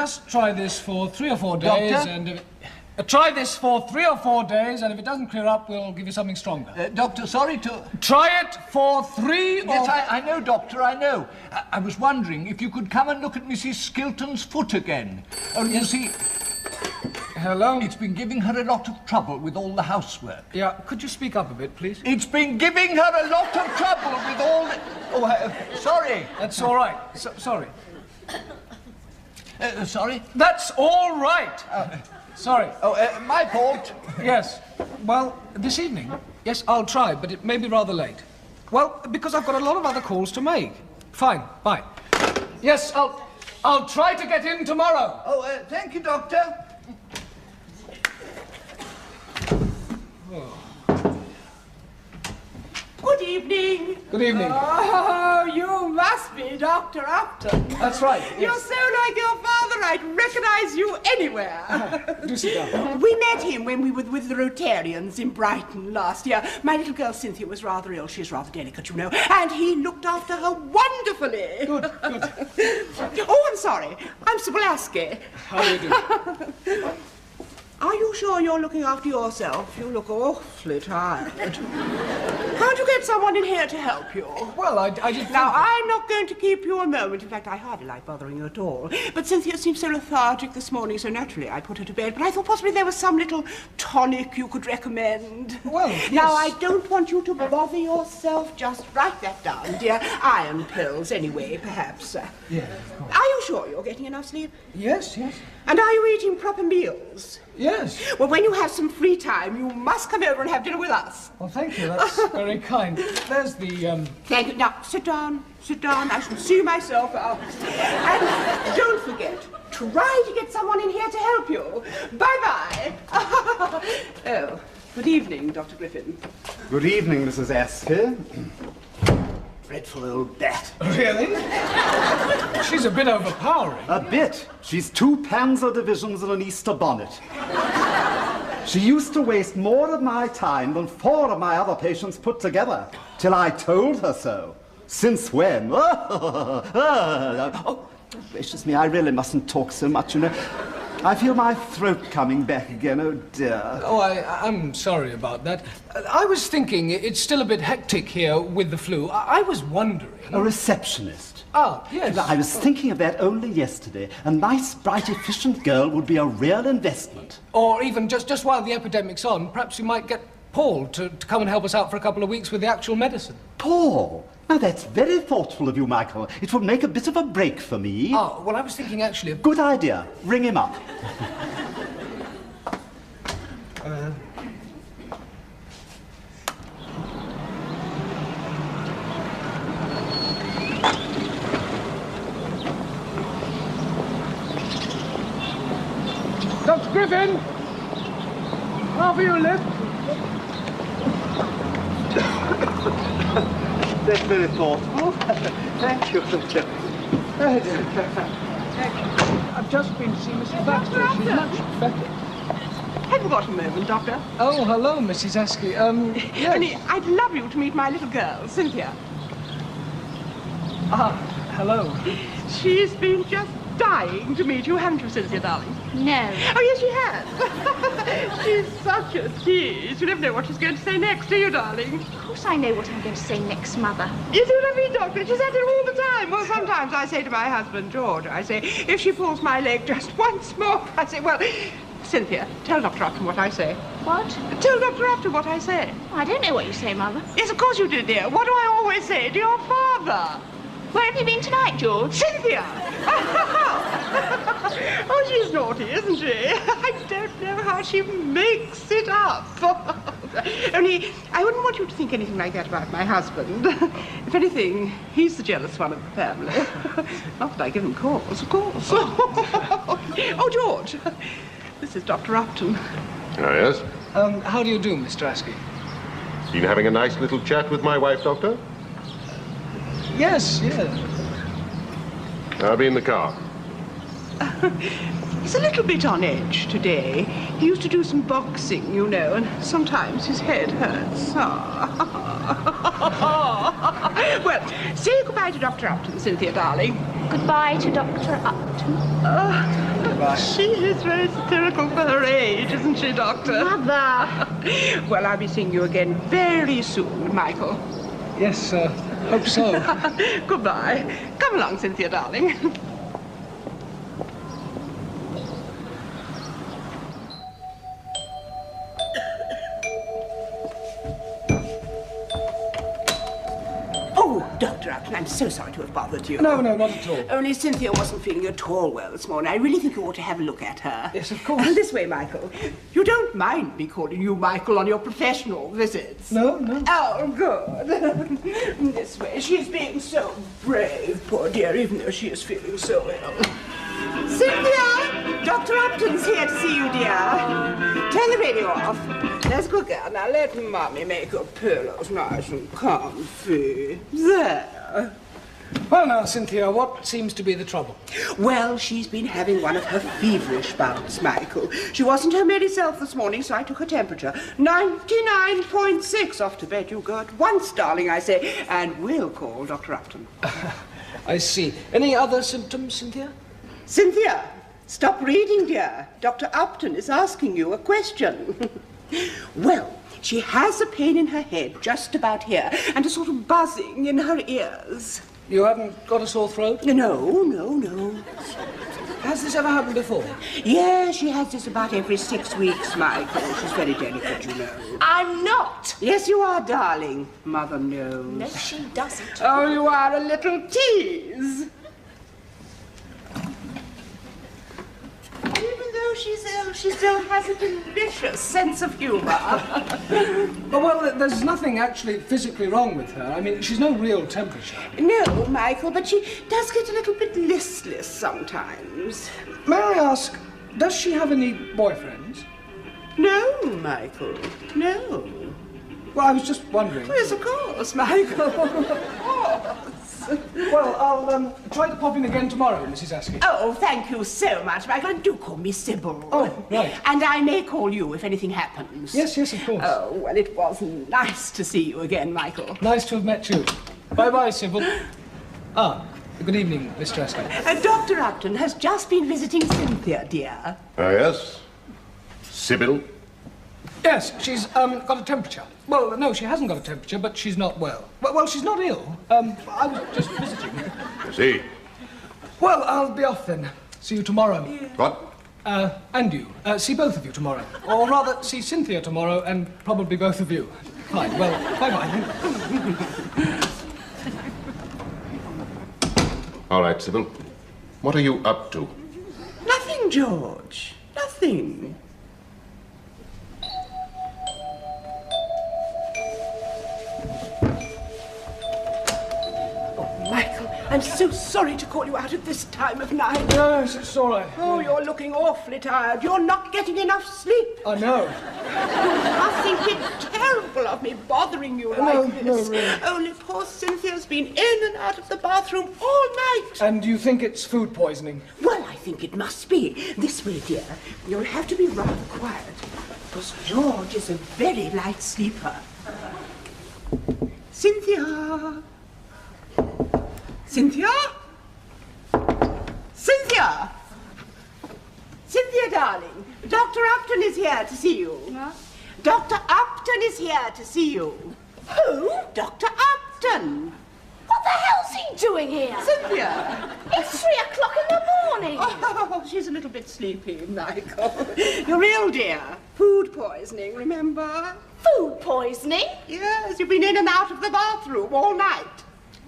just try this for 3 or 4 days, Doctor? and if try this for 3 or 4 days, and if it doesn't clear up, we'll give you something stronger. Doctor, sorry to... Try it for 3 or... Yes, I know, Doctor, I know. I was wondering if you could come and look at Mrs. Skilton's foot again. Oh, you see... Hello? It's been giving her a lot of trouble with all the housework. Yeah, could you speak up a bit, please? It's been giving her a lot of trouble with all the... Oh, sorry. That's all right. Sorry. Sorry? That's all right. Sorry. Oh, my fault. Yes. Well, this evening, yes, I'll try, but it may be rather late. Well, because I've got a lot of other calls to make. Fine, bye. Yes, I'll try to get in tomorrow. Oh, thank you, Doctor. Good evening. Good evening. Oh, you must be Dr. Upton. That's right. Yes. You're so like your father, I'd recognize you anywhere. Do sit down. We met him when we were with the Rotarians in Brighton last year. My little girl Cynthia was rather ill. She's rather delicate, you know. And he looked after her wonderfully. Good. Oh, I'm sorry. I'm Sibolaski. How do you do? Are you sure you're looking after yourself? You look awfully tired. Can't you get someone in here to help you? Well, I just... Now, I'm not going to keep you a moment. In fact, I hardly like bothering you at all. But Cynthia seemed so lethargic this morning, so naturally I put her to bed. But I thought possibly there was some little tonic you could recommend. Well, yes. Now, I don't want you to bother yourself. Just write that down, dear. Iron pills, anyway, perhaps. Yeah, of course. Are you sure you're getting enough sleep? Yes. And are you eating proper meals? Yes. Well, when you have some free time, you must come over and have dinner with us. Well, thank you. That's very kind. There's the, Thank you. Now, sit down. I shall see myself out. And don't forget, try to get someone in here to help you. Bye-bye. Oh, good evening, Dr. Griffin. Good evening, Mrs. Asker. Dreadful old bat. Really? She's a bit overpowering. A bit. She's 2 Panzer divisions and an Easter bonnet. She used to waste more of my time than 4 of my other patients put together, till I told her so. Since when? Oh, gracious me, I really mustn't talk so much, you know. I feel my throat coming back again, oh dear. Oh, I'm sorry about that. I was thinking it's still a bit hectic here with the flu. I was wondering... A receptionist. Oh, yes. I was thinking of that only yesterday. A nice, bright, efficient girl would be a real investment. Or even just while the epidemic's on, perhaps you might get Paul to come and help us out for a couple of weeks with the actual medicine. Paul? Now, that's very thoughtful of you, Michael. It would make a bit of a break for me. Oh, well, I was thinking actually of... Good idea. Ring him up. Dr. Griffin! How for you, lift? That's very thoughtful. Thank you. Thank you. I've just been to see Mrs. Baxter. She's much better. Have you got a moment, Doctor? Oh, hello, Mrs. Askey. Yes. Only, I'd love you to meet my little girl, Cynthia. Ah, hello. She's been just dying to meet you, haven't you, Cynthia, darling? No. Oh, yes, she has. She's such a tease. You never know what she's going to say next, do you, darling? Of course I know what I'm going to say next, Mother. You see what I mean, Doctor? She said it all the time. Well, sometimes I say to my husband, George, I say, if she pulls my leg just once more, I say, well, Cynthia, tell Dr. Upton what I say. What? Tell Dr. Upton what I say. I don't know what you say, Mother. Yes, of course you did, dear. What do I always say to your father? Where have you been tonight, George? Cynthia! Oh, she's naughty, isn't she? I don't know how she makes it up. Only, I wouldn't want you to think anything like that about my husband. If anything, he's the jealous one of the family. Not that I give him cause, of course. Oh, George, this is Dr. Upton. Oh, yes? How do you do, Mr. Askey? Been having a nice little chat with my wife, Doctor? Yes. I'll be in the car. He's a little bit on edge today. He used to do some boxing, you know, and sometimes his head hurts. Well, say goodbye to Dr. Upton, Cynthia, darling. Goodbye to Dr. Upton. Goodbye. She is very satirical for her age, isn't she, Doctor? Mother. Well, I'll be seeing you again very soon, Michael. Yes, hope so. Goodbye. Come along, Cynthia, darling. Oh, Dr. Upton, I'm so sorry to have bothered you. No, not at all. Only Cynthia wasn't feeling at all well this morning. I really think you ought to have a look at her. Yes, of course. This way, Michael. You don't mind me calling you Michael on your professional visits? No. Oh, good. This way. She's being so brave, poor dear, even though she is feeling so ill. Cynthia! Dr. Upton's here to see you, dear. Turn the radio off. That's a good girl. Now let Mummy make your pillows nice and comfy. There. Well, now, Cynthia, what seems to be the trouble? Well, she's been having one of her feverish bouts, Michael. She wasn't her merry self this morning, so I took her temperature. 99.6. Off to bed you go at once, darling, I say. And we'll call Dr. Upton. I see. Any other symptoms, Cynthia? Cynthia, stop reading, dear. Dr. Upton is asking you a question. Well, she has a pain in her head just about here and a sort of buzzing in her ears. You haven't got a sore throat? No. Has this ever happened before? Yeah, she has this about every 6 weeks, Michael. She's very delicate, you know. I'm not. Yes, you are, darling. Mother knows. No, she doesn't. Oh, you are a little tease. Even though she's ill, she still has a delicious sense of humor. Well, there's nothing actually physically wrong with her. I mean, she's no real temperature. No, Michael, but she does get a little bit listless sometimes. May I ask, does she have any boyfriends? No, Michael, no. Well, I was just wondering. Yes, of course, Michael. Of course. Well, I'll try to pop in again tomorrow, Mrs. Askey. Oh, thank you so much, Michael. And do call me Sybil. Oh, right. And I may call you if anything happens. Yes, of course. Oh, well, it was nice to see you again, Michael. Nice to have met you. Bye-bye, Sybil. Good evening, Mr. Askey. Dr. Upton has just been visiting Cynthia, dear. Yes? Sybil? Yes, she's got a temperature. Well, no, she hasn't got a temperature, but she's not well. Well, she's not ill. I was just visiting. I see. Well, I'll be off then. See you tomorrow. What? And you. See both of you tomorrow. Or rather, see Cynthia tomorrow and probably both of you. Fine. Well, bye-bye. All right, Sybil. What are you up to? Nothing, George. Nothing. Michael, I'm so sorry to call you out at this time of night. No, it's all right. Oh, you're looking awfully tired. You're not getting enough sleep. I know. I think it's terrible of me bothering you like this. No, really. Only poor Cynthia's been in and out of the bathroom all night. And you think it's food poisoning? Well, I think it must be. This way, dear. You'll have to be rather quiet, because George is a very light sleeper. Cynthia! Cynthia? Cynthia! Cynthia, darling, Dr. Upton is here to see you. What? Dr. Upton is here to see you. Who? Dr. Upton. What the hell's he doing here? Cynthia! It's 3 o'clock in the morning. Oh, she's a little bit sleepy, Michael. You're ill, dear. Food poisoning, remember? Food poisoning? Yes, you've been in and out of the bathroom all night.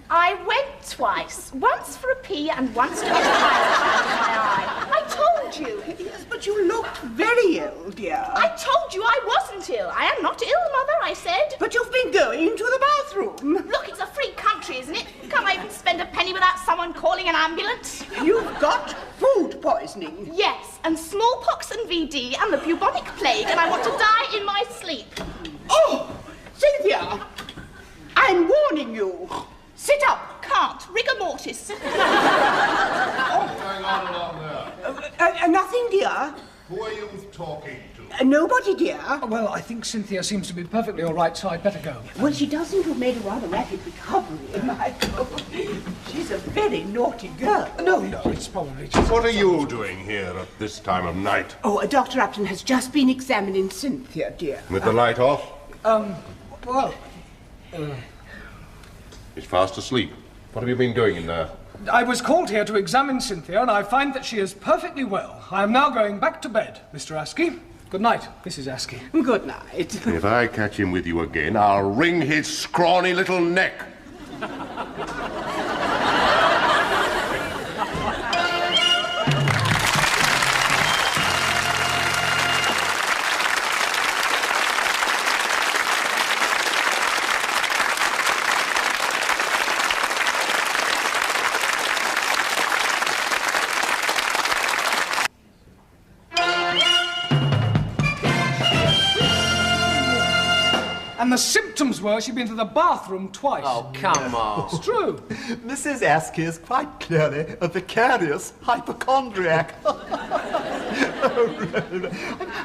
I went twice. Once for a pee and once to get a eyelash out of my eye. I told you. Yes, but you looked very ill, dear. I told you I wasn't ill. I am not ill, Mother, I said. But you've been going to the bathroom. Look, it's a free country, isn't it? Can't I even spend a penny without someone calling an ambulance? You've got food poisoning. Yes, and smallpox and VD and the bubonic plague, and I want to die in my sleep. Oh, Cynthia, I'm warning you. Sit up. Can't. Rigor mortis. What's going on along there? Nothing, dear. Who are you talking to? Nobody, Bertie, dear? Well, I think Cynthia seems to be perfectly all right, so I'd better go. Well, she does seem to have made a rather rapid recovery, Michael. She's a very naughty girl. No, it's probably just... What are you doing here at this time of night? Oh, Dr. Upton has just been examining Cynthia, dear. With the light off? Well... She's fast asleep. What have you been doing in there? I was called here to examine Cynthia, and I find that she is perfectly well. I am now going back to bed, Mr. Askey. Good night, Mrs. Askey. Good night. If I catch him with you again, I'll wring his scrawny little neck. And the symptoms were she'd been to the bathroom twice. Oh, come on. It's true. Mrs. Askey is quite clearly a vicarious hypochondriac.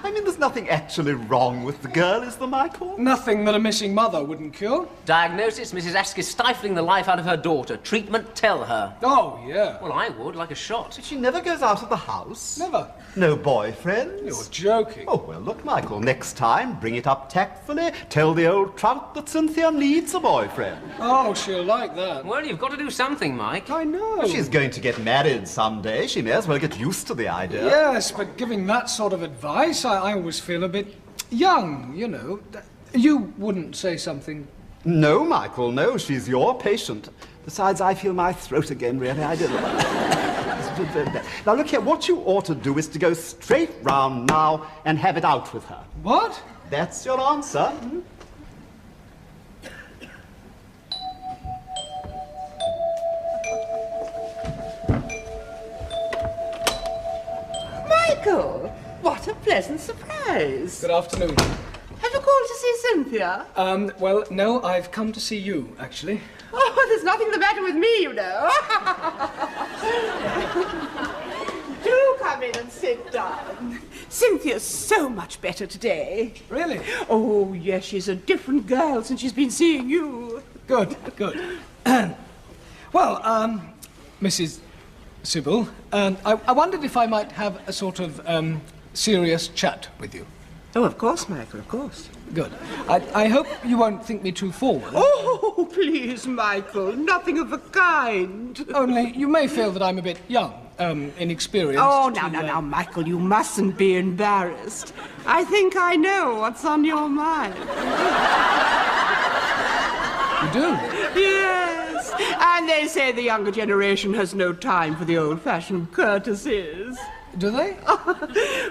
I mean, there's nothing actually wrong with the girl, is there, Michael? Nothing that a missing mother wouldn't cure. Diagnosis, Mrs. Askey stifling the life out of her daughter. Treatment, tell her. Oh, yeah. Well, I would, like a shot. She never goes out of the house? Never. No boyfriends? You're joking. Oh, well, look, Michael, next time, bring it up tactfully. Tell the old trout that Cynthia needs a boyfriend. Oh, she'll like that. Well, you've got to do something, Mike. I know. She's going to get married someday. She may as well get used to the idea. Yes, but giving that sort of advice, I always feel a bit young, you know. You wouldn't say something... No, Michael, no. She's your patient. Besides, I feel my throat again, really. I did. Now, look here. What you ought to do is to go straight round now and have it out with her. What? That's your answer. Hmm? Michael, what a pleasant surprise. Good afternoon. Have you called to see Cynthia? Well, no, I've come to see you, actually. Oh, there's nothing the matter with me, you know. Do come in and sit down. Cynthia's so much better today. Really? Oh, yes, she's a different girl since she's been seeing you. Good, good. Well, Mrs. Sybil, I wondered if I might have a sort of serious chat with you. Oh, of course, Michael, of course. Good. I hope you won't think me too forward. Oh, please, Michael, nothing of the kind. Only you may feel that I'm a bit young, inexperienced. Oh, now, Michael, you mustn't be embarrassed. I think I know what's on your mind. You do? Yes, and they say the younger generation has no time for the old-fashioned courtesies. Do they?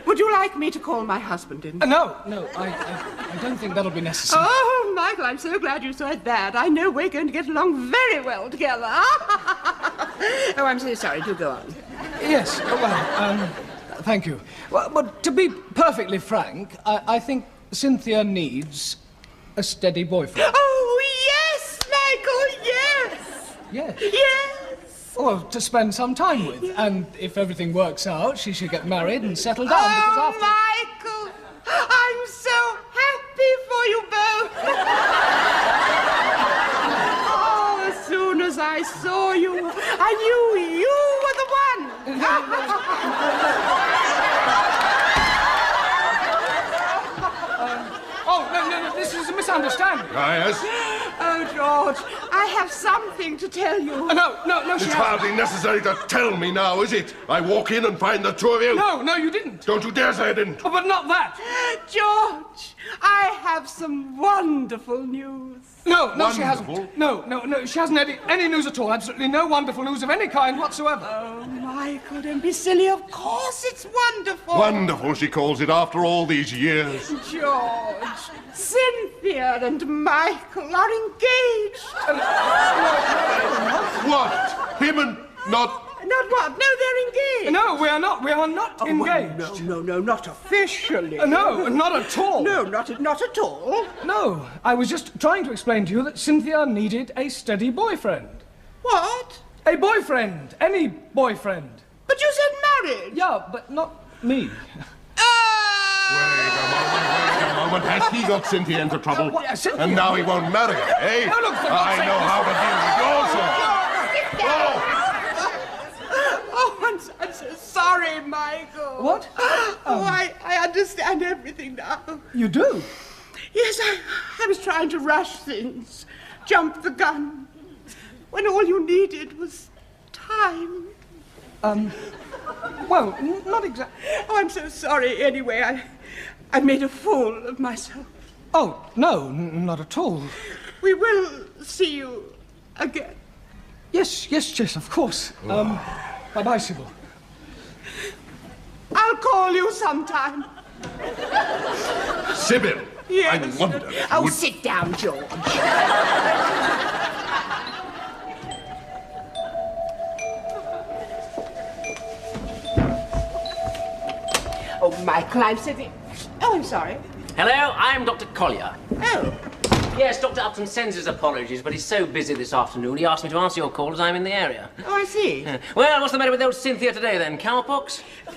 Would you like me to call my husband in? No, I don't think that'll be necessary. Oh, Michael, I'm so glad you said that. I know we're going to get along very well together. Oh, I'm so sorry. Do go on. Yes, well, thank you. Well, but to be perfectly frank, I think Cynthia needs a steady boyfriend. Oh, yes, Michael, yes. Yes. Yes. Well, to spend some time with. And if everything works out, she should get married and settle down, because Oh, after... Michael, I'm so happy for you both. Oh, as soon as I saw you, I knew you were the one. Oh, no, this is a misunderstanding. Ah, yes? Oh, George, I have something to tell you. No, she It's hasn't. hardly necessary to tell me now, is it? I walk in and find the two of you. No, you didn't. Don't you dare say I didn't. Oh, but not that. George, I have some wonderful news. No, she Wonderful. hasn't. No, she hasn't any news at all. Absolutely no wonderful news of any kind whatsoever. Oh, Michael, don't be silly. Of course it's wonderful. Wonderful, she calls it, after all these years. George, Cynthia and Michael are engaged. What? Him and not... Not what? No, they're engaged. No, we are not. We are not engaged. No, not officially. No, not at all. No, not at all. No, I was just trying to explain to you that Cynthia needed a steady boyfriend. What? A boyfriend. Any boyfriend. But you said married. Yeah, but not me. Wait a moment, moment has he got Cynthia into trouble? Cynthia? And now he won't marry her, eh? No, look, for God's I sake, know how to deal with your sort. I'm so sorry, Michael. What? I understand everything now. You do? Yes, I was trying to rush things, jump the gun, when all you needed was time. Well, not exactly. Oh, I'm so sorry. Anyway, I made a fool of myself. Oh, no, not at all. We will see you again. Yes, of course. Bye-bye, Sybil. I'll call you sometime. Sybil, Yes. I wonder if you Oh, would... sit down, George. Oh, Michael, I'm sitting... Oh, I'm sorry. Hello, I'm Dr. Collier. Oh. Yes, Dr. Upton sends his apologies, but he's so busy this afternoon, he asked me to answer your call as I'm in the area. Oh, I see. Well, what's the matter with old Cynthia today, then? Cowpox? As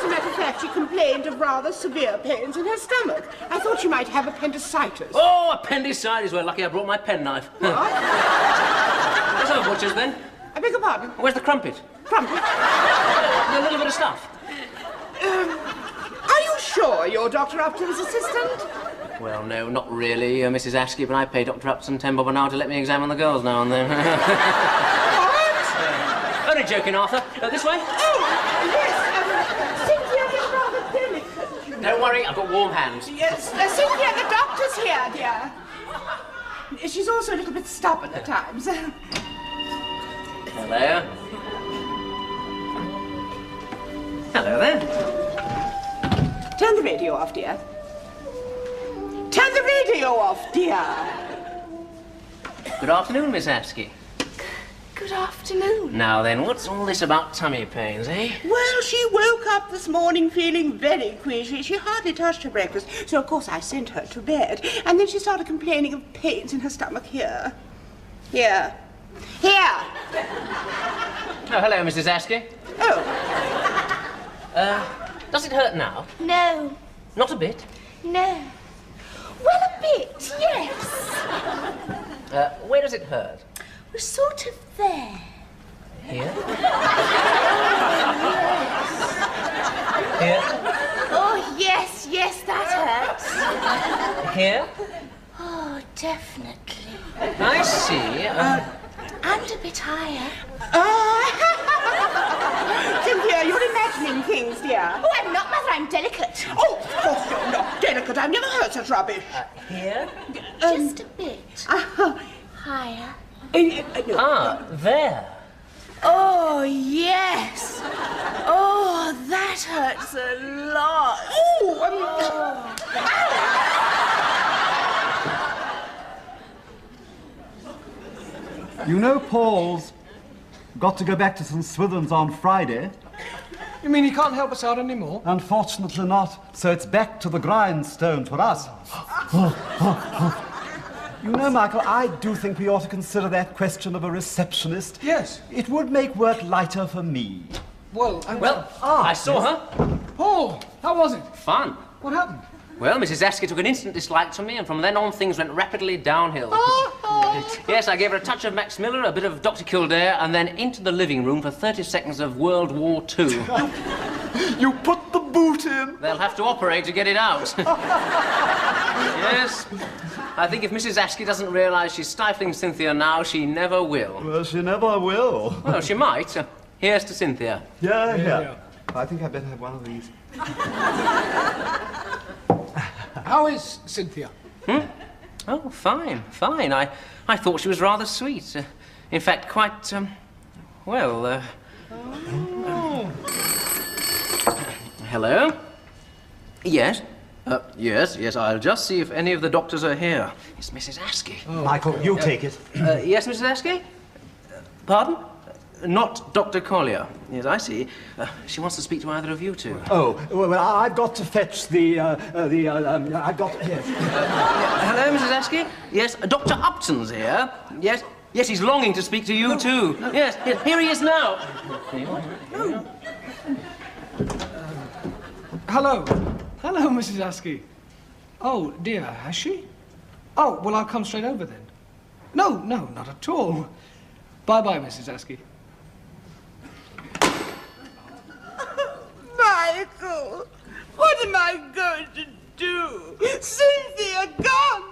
a matter of fact, she complained of rather severe pains in her stomach. I thought she might have appendicitis. Oh, appendicitis. Well, lucky I brought my penknife. What? What's our butcher's, then? I beg your pardon? Where's the crumpet? Crumpet? A little bit of stuff. Are you sure you're Dr. Upton's assistant? Well, no, not really, Mrs. Askey, but I pay Dr. Upton 10 bob an hour to let me examine the girls now and then. What? Only joking, Arthur. This way? Oh, yes. Cynthia is rather delicate. Don't worry, I've got warm hands. Yes, Cynthia, the doctor's here, dear. She's also a little bit stubborn at times. Hello. Hello there. Turn the radio off, dear. Turn the radio off, dear. Good afternoon, Miss Askey. Good afternoon. Now then, what's all this about tummy pains, eh? Well, she woke up this morning feeling very queasy. She hardly touched her breakfast, so of course I sent her to bed. And then she started complaining of pains in her stomach here. Here. Here. Oh, hello, Mrs. Askey. Oh. Does it hurt now? No, Not a bit. no. Well, a bit, yes. Where does it hurt? We're sort of there. Here? Here? Oh, yes, that hurts. Here? Oh, definitely. I see. And a bit higher. Cynthia, you're imagining things, dear. Oh, I'm not, Mother, I'm delicate. Oh, of course you're not delicate. I've never heard such rubbish. Here? Just a bit. Higher. Ah, there. Oh, yes. Oh, that hurts a lot. You know Paul's got to go back to St. Swithin's on Friday? You mean he can't help us out anymore? Unfortunately not, so it's back to the grindstone for us. You know, Michael, I do think we ought to consider that question of a receptionist. Yes. It would make work lighter for me. Well, I saw her. Paul, how was it? Fun. What happened? Well, Mrs. Askey took an instant dislike to me, and from then on things went rapidly downhill. Yes, I gave her a touch of Max Miller, a bit of Dr. Kildare, and then into the living room for 30 seconds of World War II. You put the boot in. They'll have to operate to get it out. Yes. I think if Mrs. Askey doesn't realise she's stifling Cynthia now, she never will. Well, she never will. Well, she might. Here's to Cynthia. Yeah. I think I better have one of these. How is Cynthia? Oh, fine. I thought she was rather sweet. In fact, quite, Hello? Yes? Yes, I'll just see if any of the doctors are here. It's Mrs. Askey. Michael, you take it. Yes, Mrs. Askey? Pardon? Not Dr. Collier. Yes, I see. She wants to speak to either of you two. Oh, well, I've got to fetch I've got... Yes. Hello, Mrs. Askey? Yes, Dr. Upton's here. Yes, he's longing to speak to you too. Yes, here he is now. Hello. Hello, Mrs. Askey. Oh, dear, has she? Oh, well, I'll come straight over then. No, not at all. Bye-bye, Mrs. Askey. Michael, what am I going to do? Cynthia gone.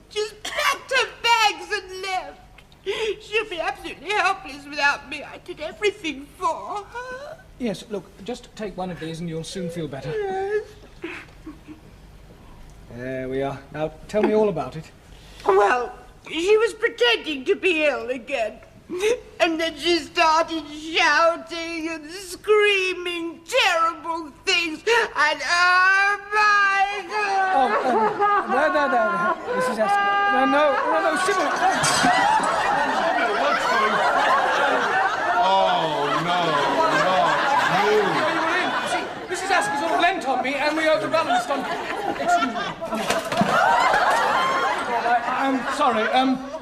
She's packed her bags and left. She'll be absolutely helpless without me. I did everything for her. Yes, look, just take one of these and you'll soon feel better. Yes. There we are. Now, tell me all about it. Well, she was pretending to be ill again. And then she started shouting and screaming terrible things. And oh my God! No. Mrs. Askey. No, Sybil. What's going on? Oh, no, not you. See, Mrs. Askey sort of leant on me and we overbalanced on... Excuse me. I'm sorry.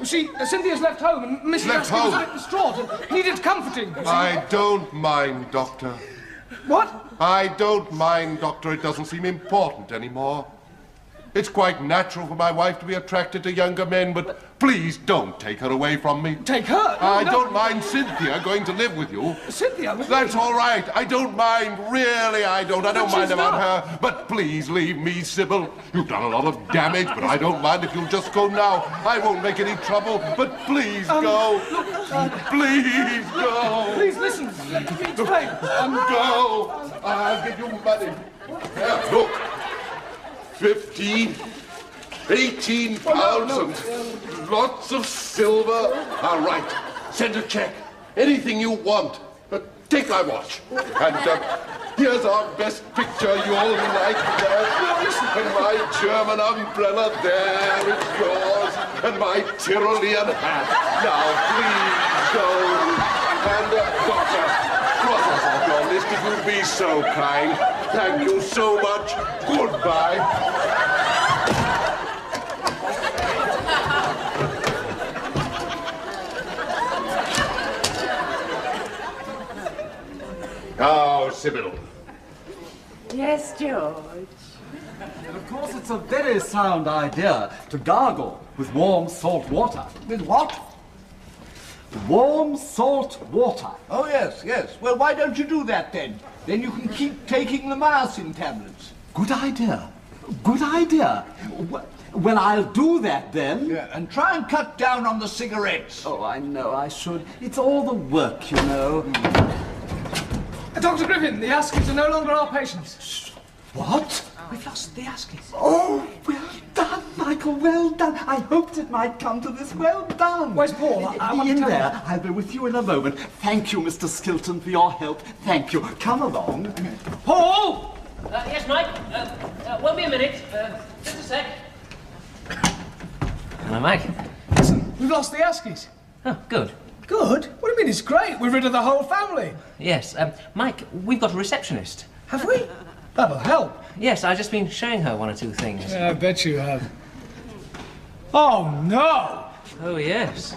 Cynthia's left home and Mrs. Left Askey was home? a bit distraught and needed comforting. I don't mind, Doctor. What? I don't mind, Doctor. It doesn't seem important anymore. It's quite natural for my wife to be attracted to younger men, but please don't take her away from me. Take her? I don't mind Cynthia going to live with you. Cynthia? That's all right. I don't mind. Really, I don't. I don't mind she's about not. her. But please leave me, Sybil. You've done a lot of damage, but I don't mind if you'll just go now. I won't make any trouble, but please go. Please go. Please listen. Let me explain. Go. I'll give you money. Here, look. 15, 18 pounds and lots of silver. All right, send a check. Anything you want. Take my watch. And here's our best picture you'll like there. And my German umbrella there, it's yours. And my Tyrolean hat. Now, please go. And, Doctor, cross us off your list if you'd be so kind. Thank you so much. Goodbye. Oh, Sybil. Yes, George. And of course, it's a very sound idea to gargle with warm salt water. With what? Warm salt water. Oh, yes. Well, why don't you do that then? Then you can keep taking the myosin tablets. Good idea. Well, I'll do that then. Yeah, and try and cut down on the cigarettes. Oh, I know I should. It's all the work, you know. Dr. Griffin, the Askeys are no longer our patients. What? We've lost the Askeys. Oh, well done, Michael, well done. I hoped it might come to this. Well done. Where's Paul? I want to in tell there. him. I'll be with you in a moment. Thank you, Mr. Skilton, for your help. Thank you. Come along. Paul! Yes, Mike? Won't be a minute. Just a sec. Hello, Mike. Listen, we've lost the Askeys. Oh, good. Good? What do you mean it's great? We're rid of the whole family. Yes, Mike, we've got a receptionist. Have we? That'll help. Yes, I've just been showing her one or two things. Yeah, I bet you have. Oh, no! Oh, yes.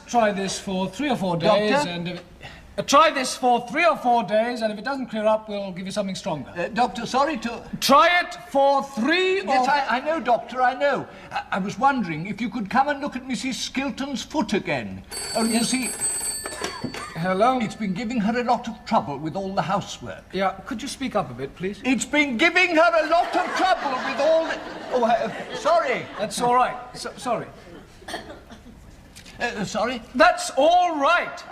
try this for 3 or 4 days, Doctor? and if try this for 3 or 4 days, and if it doesn't clear up, we'll give you something stronger. Doctor, sorry to... Try it for 3 or... Yes, I know, Doctor, I know. I was wondering if you could come and look at Mrs. Skilton's foot again. You see, Hello? it's been giving her a lot of trouble with all the housework. Yeah, could you speak up a bit, please? It's been giving her a lot of trouble with all the... Oh, sorry. That's all right. Sorry. Sorry? That's all right.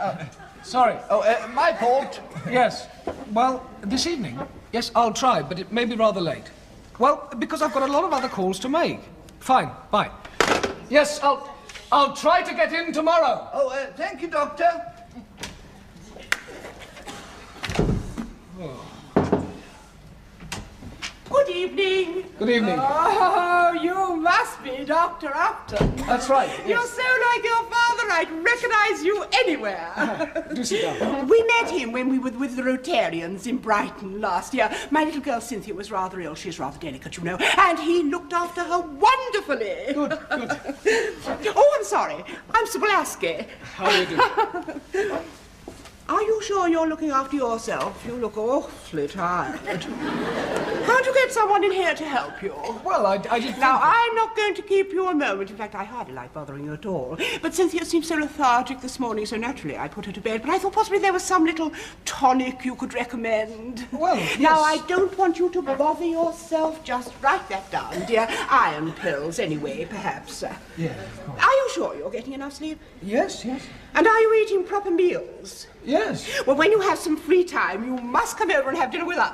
Sorry. Oh, my fault. Yes. Well, this evening, yes, I'll try, but it may be rather late. Well, because I've got a lot of other calls to make. Fine, bye. Yes, I'll try to get in tomorrow. Oh, thank you, Doctor. Good evening. Good evening. Oh, you must be Dr. Upton. That's right. You're Yes. so like your father, I'd recognize you anywhere. Do sit down. We met him when we were with the Rotarians in Brighton last year. My little girl Cynthia was rather ill. She's rather delicate, you know, and he looked after her wonderfully. Good. Oh, I'm sorry. I'm Siblaski. How do you do? Are you sure you're looking after yourself? You look awfully tired. Can't you get someone in here to help you? Well, I did Now, think... I'm not going to keep you a moment. In fact, I hardly like bothering you at all. But Cynthia seemed so lethargic this morning, so naturally I put her to bed. But I thought possibly there was some little tonic you could recommend. Well, yes. Now, I don't want you to bother yourself. Just write that down, dear. Iron pills, anyway, perhaps. Yeah, of course. Are you sure you're getting enough sleep? Yes. And are you eating proper meals? Yes. Well, when you have some free time, you must come over and have dinner with us.